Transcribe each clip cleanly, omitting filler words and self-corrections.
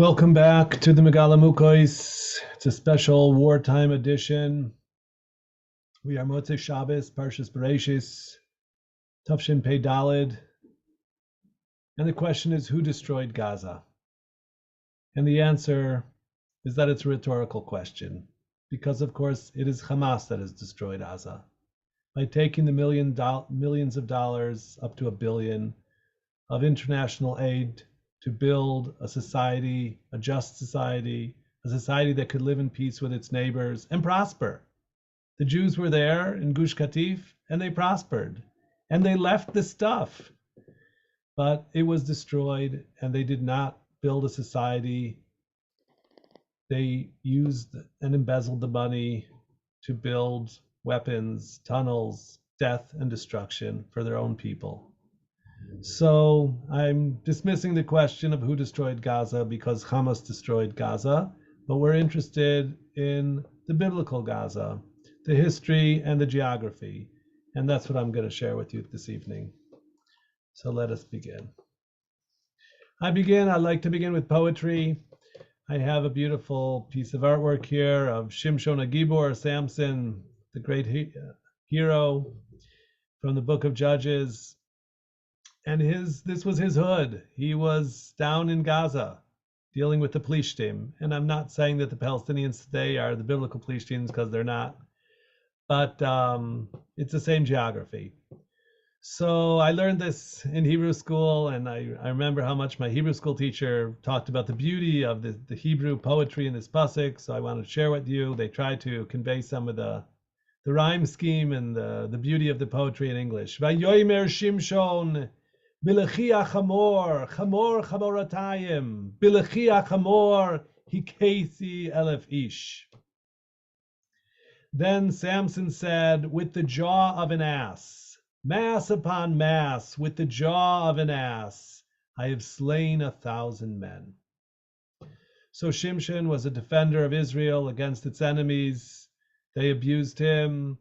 Welcome back to the Megala Mukos. It's a special wartime edition. We are Motzei Shabbos, Parshas Bereshis, Tafshin Pei Dalid. And the question is, who destroyed Gaza? And the answer is that it's a rhetorical question, because of course it is Hamas that has destroyed Gaza. By taking the millions of dollars, up to $1 billion, of international aid to build a society, a just society, a society that could live in peace with its neighbors and prosper. The Jews were there in Gush Katif and they prospered and they left the stuff, but it was destroyed and they did not build a society. They used and embezzled the money to build weapons, tunnels, death and destruction for their own people. So I'm dismissing the question of who destroyed Gaza because Hamas destroyed Gaza, but we're interested in the biblical Gaza, the history and the geography. And that's what I'm going to share with you this evening. So let us begin. I like to begin with poetry. I have a beautiful piece of artwork here of Shimshon HaGibor, Samson, the great hero from the book of Judges. And this was his hood. He was down in Gaza dealing with the Plishtim. And I'm not saying that the Palestinians today are the biblical Plishtims, because they're not. But it's the same geography. So I learned this in Hebrew school, and I remember how much my Hebrew school teacher talked about the beauty of the Hebrew poetry in this pasuk. So I want to share with you. They tried to convey some of the rhyme scheme and the beauty of the poetry in English. Vayomer Shimshon Bilachia chamor, chamor chamoratayim, bilachia chamor, hikesi elef ish. Then Samson said, with the jaw of an ass, mass upon mass, with the jaw of an ass, I have slain 1,000 men. So Shimshon was a defender of Israel against its enemies. They abused him.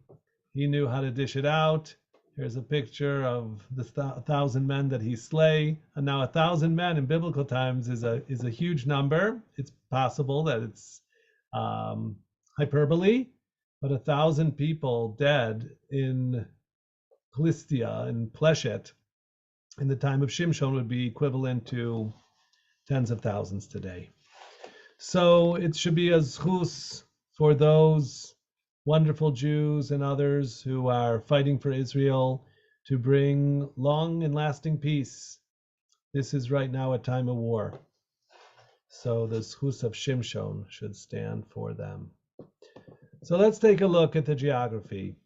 He knew how to dish it out. Here's a picture of the 1,000 men that he slay. And now 1,000 men in biblical times is a huge number. It's possible that it's hyperbole, but 1,000 people dead in Philistia, in Pleshet, in the time of Shimshon would be equivalent to tens of thousands today. So it should be a zchus for those wonderful Jews and others who are fighting for Israel to bring long and lasting peace. This is right now a time of war. So the zchus of Shimshon should stand for them. So let's take a look at the geography.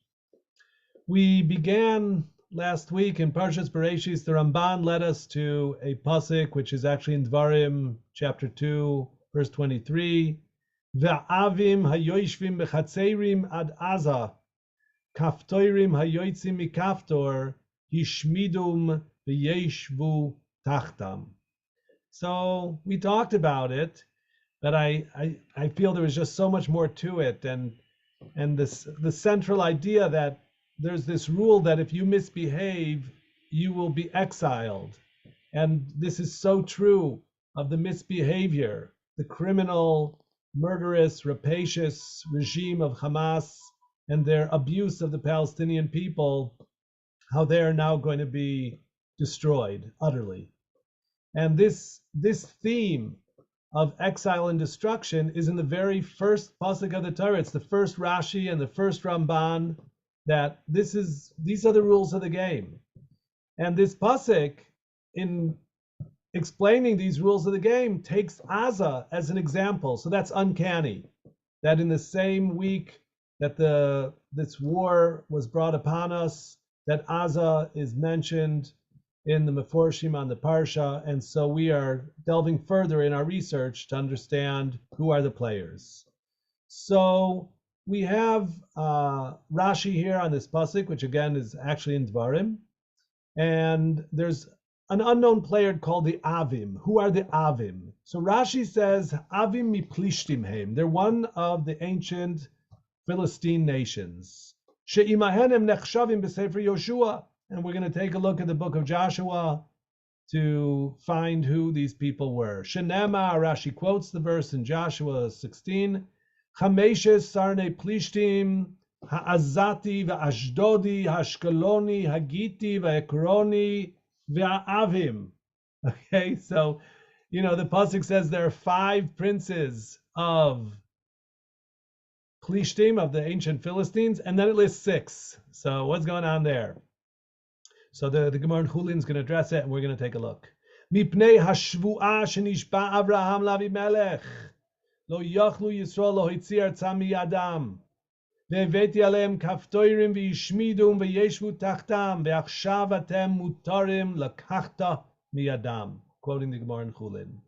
We began last week in Parshas Bereshis. The Ramban led us to a pasuk, which is actually in Dvarim, chapter 2, verse 23. Ve'avim hayoishvim bechatzerim ad Aza, kaftoirim hayoitzim mikaftor, hishmidum v'yeshvu tachtam. So we talked about it, but I feel there was just so much more to it, and the central idea that there's this rule that if you misbehave, you will be exiled. And this is so true of the misbehavior, the criminal, murderous, rapacious regime of Hamas and their abuse of the Palestinian people, how they are now going to be destroyed utterly. And this theme of exile and destruction is in the very first pasuk of the Torah. It's the first Rashi and the first Ramban, that these are the rules of the game. And this pasuk, in explaining these rules of the game, takes Gaza as an example. So that's uncanny, that in the same week that this war was brought upon us, that Gaza is mentioned in the Meforshim on the Parsha. And so we are delving further in our research to understand who are the players. So we have Rashi here on this pasuk, which again is actually in Dvarim. And there's an unknown player called the Avim. Who are the Avim? So Rashi says, Avim mi Plishtim heim. They're one of the ancient Philistine nations. She'imahenem nechshavim b'sefer Yoshua. And we're going to take a look at the book of Joshua. to find who these people were. Shenema, Rashi quotes the verse in Joshua 16, Chameshes sarne plishtim, ha'azati, va'ashdodi, ha'ashkeloni, ha'giti, va'ekroni, va'avim. Okay, so, the pasuk says there are 5 princes of Plishtim, of the ancient Philistines, and then it lists 6. So what's going on there? So the Gemara in Chulin is going to address it, and we're going to take a look. Mipnei hashvu'a shenishba Avraham lavimelech lo yachlu Yisrael lo hitzi artzam miyadam ve'eveti aleim kaftoirim ve'ishmidum ve'yeshvu tachtam ve'achshav atem mutarim lakachta miyadam. Quoting the Gemara in Chulin.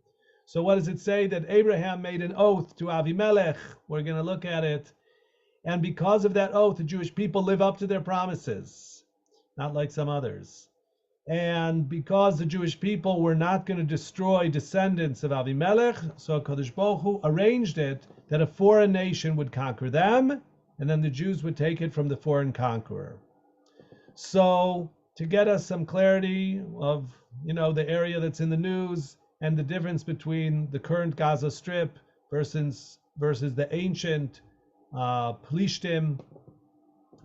So what does it say? That Abraham made an oath to Avimelech. We're going to look at it. And because of that oath, the Jewish people live up to their promises, not like some others. And because the Jewish people were not going to destroy descendants of Avimelech, so HaKadosh Baruch Hu arranged it that a foreign nation would conquer them, and then the Jews would take it from the foreign conqueror. So to get us some clarity of, the area that's in the news, and the difference between the current Gaza Strip versus the ancient Plishtim.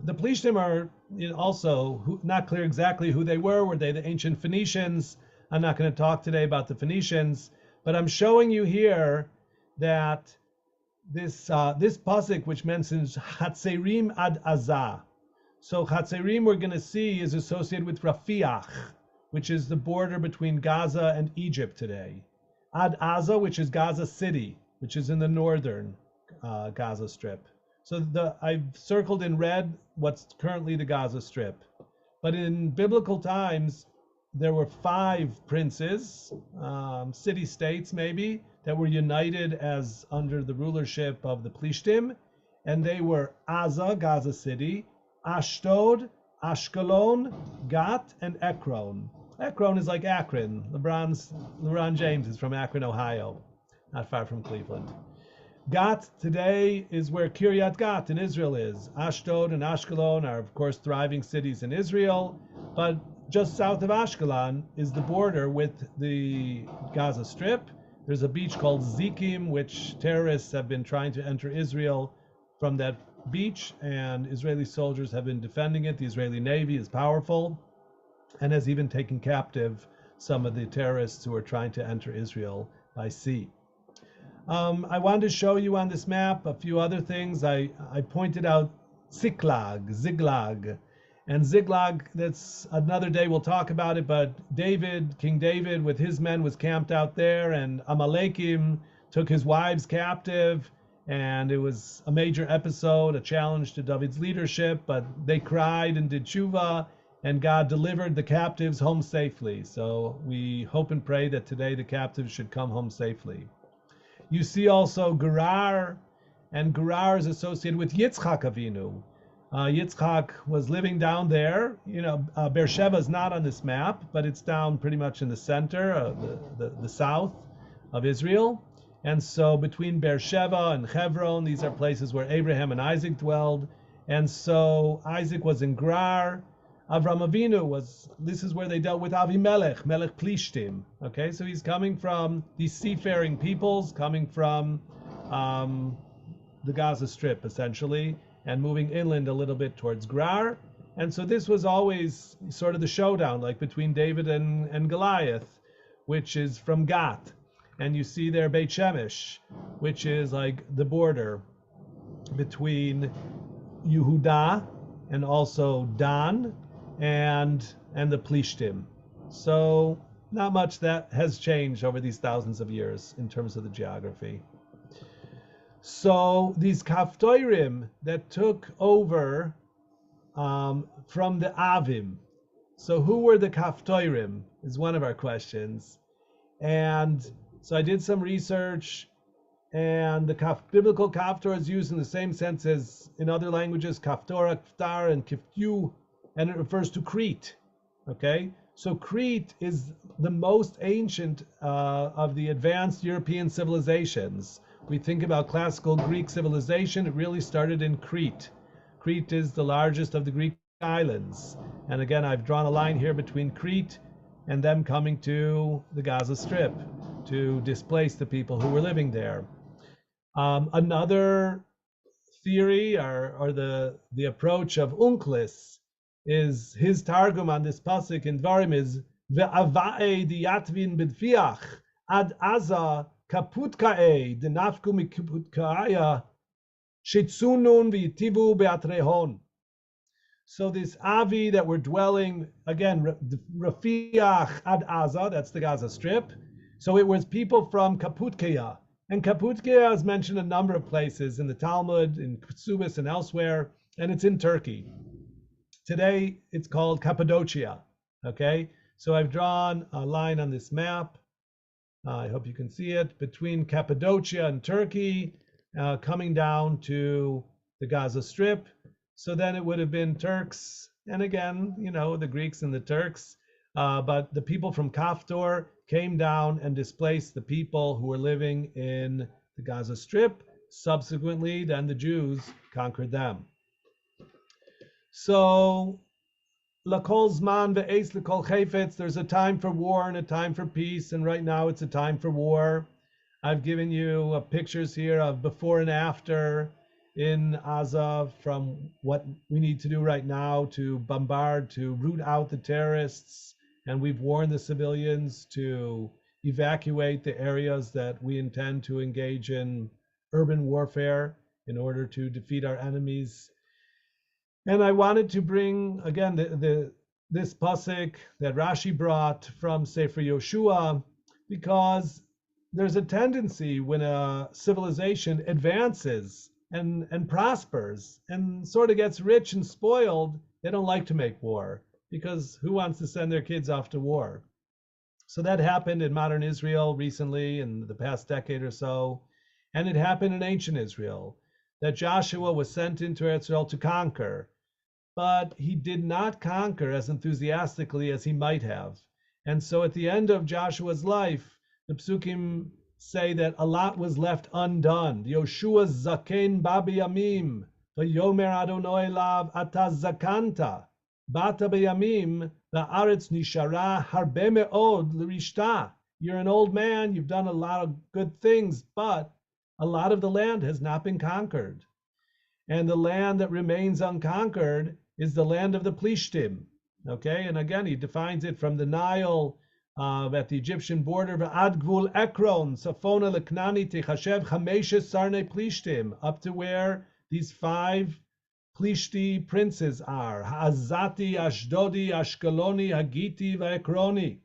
The Plishtim are also not clear exactly who they were. Were they the ancient Phoenicians? I'm not going to talk today about the Phoenicians, but I'm showing you here that this pasuk, which mentions Hatzerim ad Azah. So Hatzerim, we're going to see, is associated with Rafiach, which is the border between Gaza and Egypt today. Ad Azah, which is Gaza City, which is in the northern Gaza Strip. So I've circled in red what's currently the Gaza Strip. But in biblical times, there were 5 princes, city-states maybe, that were united as under the rulership of the Plishtim. And they were Azah, Gaza City, Ashdod, Ashkelon, Gat, and Ekron. Ekron is like Akron. LeBron James is from Akron, Ohio, not far from Cleveland. Gat today is where Kiryat Gat in Israel is. Ashdod and Ashkelon are, of course, thriving cities in Israel, but just south of Ashkelon is the border with the Gaza Strip. There's a beach called Zikim, which terrorists have been trying to enter Israel from that beach, and Israeli soldiers have been defending it. The Israeli Navy is powerful and has even taken captive some of the terrorists who are trying to enter Israel by sea. I wanted to show you on this map a few other things. I pointed out Ziklag, and Ziklag, that's another day we'll talk about it, but King David with his men was camped out there, and Amalekim took his wives captive, and it was a major episode, a challenge to David's leadership, but they cried and did tshuva, and God delivered the captives home safely. So we hope and pray that today the captives should come home safely. You see also Gerar, and Gerar is associated with Yitzchak Avinu. Yitzchak was living down there. Beersheba is not on this map, but it's down pretty much in the center of the south of Israel. And so between Beersheba and Hebron, these are places where Abraham and Isaac dwelled. And so Isaac was in Gerar. Avram Avinu this is where they dealt with Avimelech, Melech Plishtim. Okay, so he's coming from these seafaring peoples, coming from the Gaza Strip, essentially, and moving inland a little bit towards Gerar. And so this was always sort of the showdown, like between David and Goliath, which is from Gat. And you see there Beit Shemesh, which is like the border between Yehuda and also Dan, and the Plishtim. So not much that has changed over these thousands of years in terms of the geography. So these Kaftoirim that took over from the Avim. So who were the Kaftoirim is one of our questions. And so I did some research, and the biblical Kaftor is used in the same sense as in other languages, Kaftora, Kftar, and Kiftu, and it refers to Crete. Okay, so Crete is the most ancient of the advanced European civilizations. We think about classical Greek civilization, it really started in Crete. Crete is the largest of the Greek islands. And again, I've drawn a line here between Crete and them coming to the Gaza Strip to displace the people who were living there. Another theory or the approach of Unclis is his targum on this pasuk in Dvarim is ve'avae diyatvin b'dfiach ad aza kaputkae denafku mikaputkaaya shitsunun v'yitivu be'atrehon. So this Avi that we're dwelling, again, Rafiach ad Aza, that's the Gaza Strip. So it was people from Kaputkeya. And Kaputkeya is mentioned a number of places in the Talmud, in Ksubis and elsewhere, and it's in Turkey. Today, it's called Cappadocia, okay? So I've drawn a line on this map. I hope you can see it, between Cappadocia and Turkey, coming down to the Gaza Strip. So then it would have been Turks, and again, the Greeks and the Turks, but the people from Kaftor came down and displaced the people who were living in the Gaza Strip. Subsequently, then the Jews conquered them. So, Lakol Zman ve'es Lakol Chayfetz, there's a time for war and a time for peace, and right now it's a time for war. I've given you pictures here of before and after in Gaza from what we need to do right now to bombard, to root out the terrorists, and we've warned the civilians to evacuate the areas that we intend to engage in urban warfare in order to defeat our enemies. And I wanted to bring, again, this pasuk that Rashi brought from Sefer Yoshua, because there's a tendency when a civilization advances and prospers and sort of gets rich and spoiled, they don't like to make war, because who wants to send their kids off to war? So that happened in modern Israel recently, in the past decade or so, and it happened in ancient Israel, that Joshua was sent into Israel to conquer, but he did not conquer as enthusiastically as he might have. And so at the end of Joshua's life, the Psukim say that a lot was left undone. Yoshua zaken babi yamim, v'yomer Adonai elav ata zakanta, bata b'yamim, v'aretz nishara harbe me'od l'rishta. You're an old man, you've done a lot of good things, but a lot of the land has not been conquered. And the land that remains unconquered is the land of the Plishtim. Okay, and again, he defines it from the Nile at the Egyptian border, Ad Gvul Ekron, Safona Leknani Techashev Chameshes Sarne Plishtim, up to where these 5 Plishti princes are: Azati, Ashdodi, Ashkeloni, Hagiti, Vaekroni,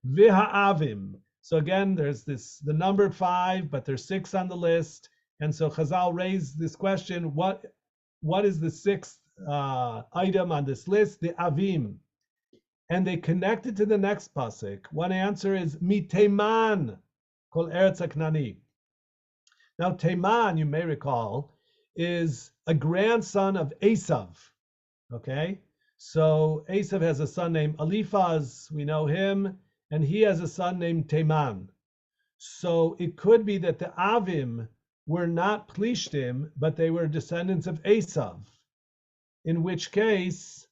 V'ha'avim. So again, there's the number 5, but there's 6 on the list. And so Chazal raised this question: what is the 6th item on this list? The Avim. And they connect it to the next pasuk. One answer is Miteman, Kol Eretz HaKnani. Now, Teman, you may recall, is a grandson of Esav. Okay, so Esav has a son named Eliphaz, we know him, and he has a son named Teman. So it could be that the Avim were not Plishtim, but they were descendants of Esav, in which case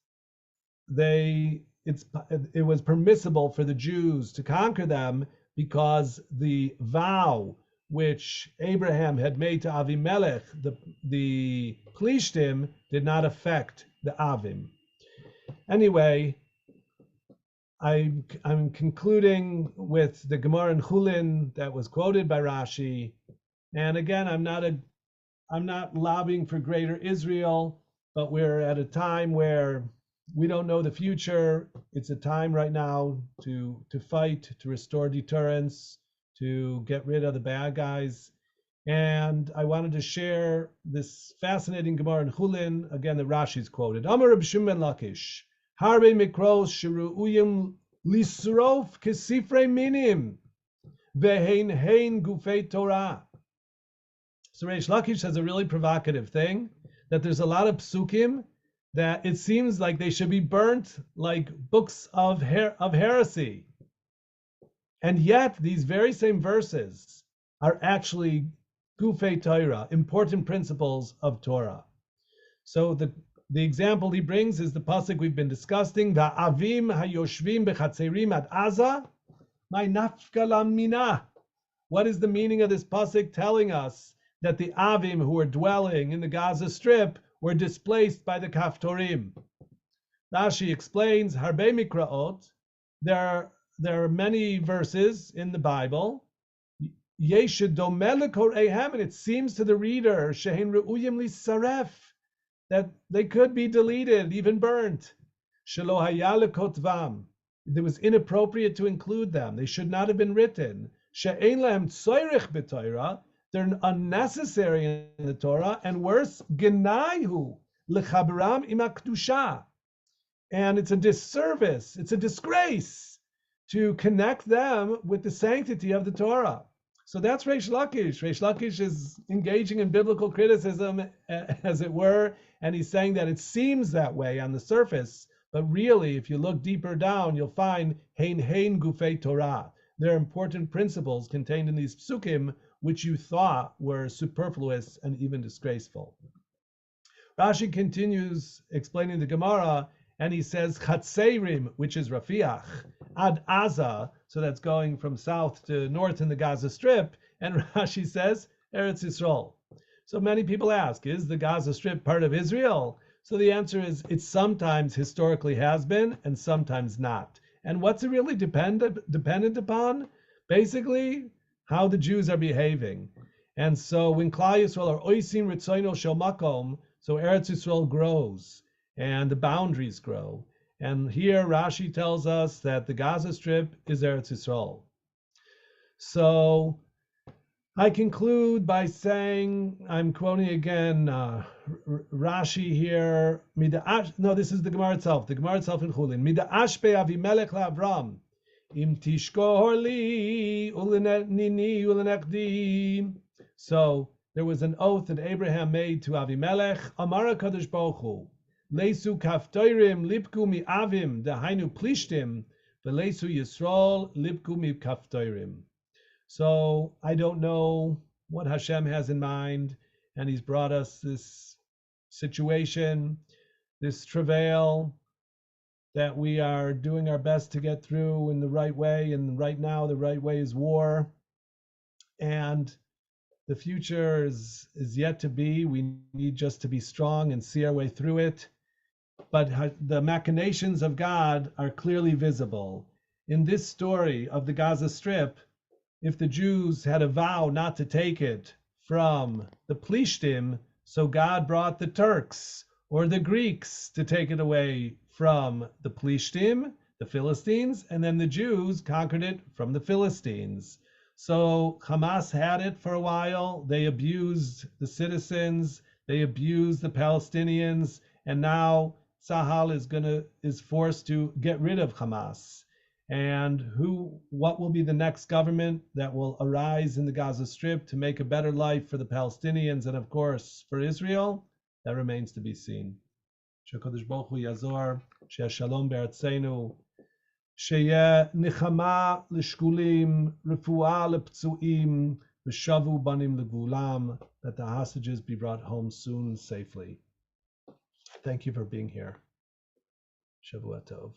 it was permissible for the Jews to conquer them, because the vow which Abraham had made to Avimelech, the Plishtim, did not affect the Avim. Anyway, I'm concluding with the Gemara in Chulin that was quoted by Rashi. And again, I'm not lobbying for greater Israel, but we're at a time where we don't know the future. It's a time right now to fight, to restore deterrence, to get rid of the bad guys. And I wanted to share this fascinating Gemara in Chulin, again, that Rashi's quoted. Amar Reb Shimon Lakish, Harbe mikros sheru'uyim lisrof kesifrei minim, vehein gufei Torah. So Reish Lakish says a really provocative thing, that there's a lot of psukim that it seems like they should be burnt like books of heresy. And yet these very same verses are actually gufei Torah, important principles of Torah. So the the example he brings is the pasuk we've been discussing, the avim hayoshvim bechatzerim ad Aza, my nafka mina. What is the meaning of this pasuk telling us that the avim who were dwelling in the Gaza Strip were displaced by the Kaftorim? Rashi explains, Harbe Mikraot, there are many verses in the Bible, and it seems to the reader, Shehin Re'uyim Lisaref, that they could be deleted, even burnt. Shelo Haya Lekotvam, it was inappropriate to include them. They should not have been written. She'ein Lahem Tzoyrich B'Torah, they're unnecessary in the Torah, and worse, Genaihu Lechaberam Im HaKdusha. And it's a disservice, it's a disgrace to connect them with the sanctity of the Torah. So that's Reish Lakish. Reish Lakish is engaging in biblical criticism, as it were, and he's saying that it seems that way on the surface, but really, if you look deeper down, you'll find Hein Gufei Torah. There are important principles contained in these psukim which you thought were superfluous and even disgraceful. Rashi continues explaining the Gemara, and he says Chatzeirim, which is Rafiach, ad Aza, so that's going from south to north in the Gaza Strip, and Rashi says Eretz Yisrael. So many people ask, is the Gaza Strip part of Israel? So the answer is, it sometimes historically has been and sometimes not. And what's it really dependent upon? Basically, how the Jews are behaving. And so when Klal Yisrael are oisim ritzono shel makom, so Eretz Yisrael grows and the boundaries grow. And here Rashi tells us that the Gaza Strip is Eretz Yisrael. So I conclude by saying, I'm quoting again Rashi here. This is the Gemara itself. The Gemara itself in Chulin. Mida'ash pe Avimelech la'Avram. Im tishkohor li ulenini ulenechdi. So there was an oath that Abraham made to Avimelech. Amara Kadosh Baruch Hu. Leisu kaftoirim lipku mi avim dehainu plishtim, veleisu Yisrael lipku mi kaftoirim. So I don't know what Hashem has in mind, and he's brought us this situation, this travail that we are doing our best to get through in the right way, and right now the right way is war. And the future is yet to be. We need just to be strong and see our way through it. But the machinations of God are clearly visible. In this story of the Gaza Strip, if the Jews had a vow not to take it from the Plishtim, so God brought the Turks or the Greeks to take it away from the Plishtim, the Philistines, and then the Jews conquered it from the Philistines. So Hamas had it for a while. They abused the citizens, they abused the Palestinians, and now Tzahal is forced to get rid of Hamas. And what will be the next government that will arise in the Gaza Strip to make a better life for the Palestinians and, of course, for Israel? That remains to be seen. Shekadosh Baruch Hu Yazor, Sheh Shalom Be'artzeinu, Sheyeh Nichama L'Shkulim, Refuah L'Ptzuim, V'Shavu Banim L'Gulam, that the hostages be brought home soon safely. Thank you for being here. Shavua Tov.